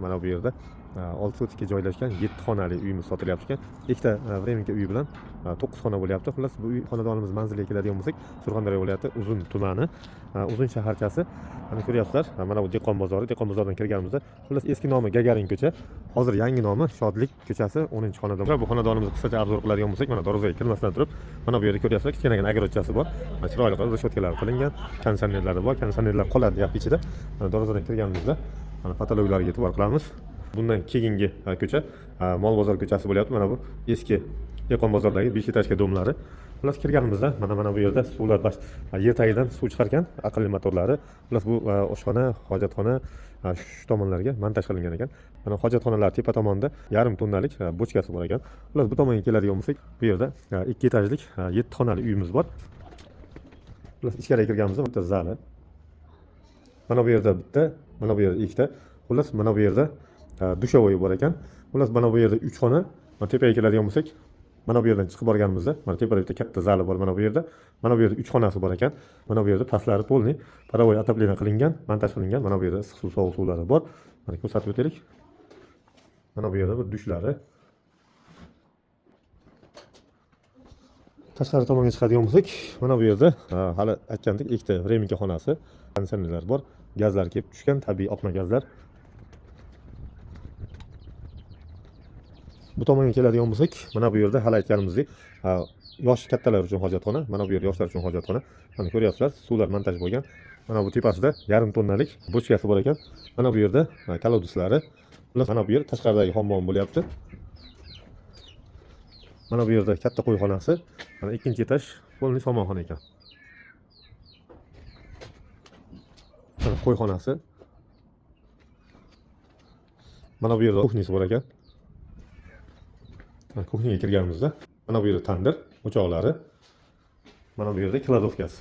Mana bu yerda 6 sotkga joylashgan 7 xonali uyimiz sotilyapti ekan. Ikkita Vremenka uyi bilan 9 xona bo'lyapti. Xullas bu uy xonadonimiz manziliga keladigan bo'lsak, Surxondaryo viloyati Uzun tumani, Uzun shaharchasi. Mana ko'ryapsizlar, mana bu Dehqon bozori. Dehqon bozoridan kirganimizda, xullas eski nomi Gagarin ko'cha, hozir yangi nomi Shodlik ko'chasi 10-xonadon. Bu xonadonimizni qisqacha arzor qiladigan bo'lsak, mana darvozaga kirmasdan turib, mana bu yerda ko'ryapsizlar, kichkinagina огородchasi bor. Mana chiroyli qilib решетkalar qilingan, konditsionerlari bor. Konditsionerlar qoladi deyapti ichida. Mana darvozadan kirganimizda mana patologlarga e'tibor qilamiz. Bundan keyingi ko'cha Mol bozor ko'chasi bo'lyapti. Mana bu eski Dehqon bozoridagi 5 etajga domlari. Xullas kirganimizda mana bu yerda suvlar yer tagidan suv chiqargan aqlli motorlari. Xullas bu oshxona, hojatxona shu tomonlarga montaj qilingan ekan. Mana hojatxonalar tepa tomonda yarim tonnalik bochkasi bor ekan. Xullas bu tomonga keladigan bo'lsak, bu yerda 2 etajlik 7 xonali uyimiz bor. Xullas ichkariga kirganimizda bitta zali. Mana bu yerda bitta, mana bu yerda ikkita. Xullas mana bu yerda dushovoy bor ekan. Xullas mana bu yerda 3 xona. Mana tepaga keladigan bo'lsak, mana bu yerdan chiqib borganimizda, mana tepada bitta katta zali bor mana bu yerda. Mana bu yerda 3 xonasi bor ekan. Mana bu yerda pastlari polniy parovoy отопление qilingan, montaj qilingan. Mana bu yerda issiq suv, sovuq suvlari bor. Mana ko'rsatib o'taylik. Mana bu yerda bir dushlari. Tashqari tomonga chiqadigan bo'lsak, mana bu yerda hali aytgandek ikkita Vremenka xonasi, konditsionerlar bor. Gazlar kelib tushgan, tabiiy oqma gazlar. Bu tomonga keladigan bo'lsak, mana bu yerda hali aytganimizdek, yosh kattalar uchun hojatxona, mana bu yer yoshlar uchun hojatxona. Mana ko'ryapsizlar, suvlar montaj bo'lgan. Mana bu tepasida yarim tonnalik bochkasi bor ekan. Mana bu yerda kolodislari. Mana bu yer tashqaridagi hammom bo'lyapti. Mana bu yerda katta qo'yxonasi, mana ikkinchi etaj polniy somonxona ekan. Mana qo'yxonasi. Mana bu yerda kuxnyasi bor ekan. Kuxnyaga kirganimizda mana bu yerda tandir, o'choqlari. Mana bu yerda kladovkasi.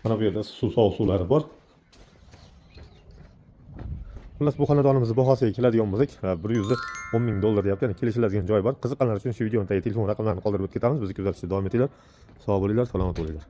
Mana bu yerda suv, sovuq suvlari bor. Xullas bu xonadonimizni bahosiga keladigan bo'lsak, $110,000 deyapti. Ya'ni kelishiladigan joy bor. Qiziqqanlar uchun shu videoning tagiga telefon raqamlarini qoldirib o'tib ketamiz. Bizni kuzatishda davom etinglar. Sog' bo'linglar, salomat bo'linglar.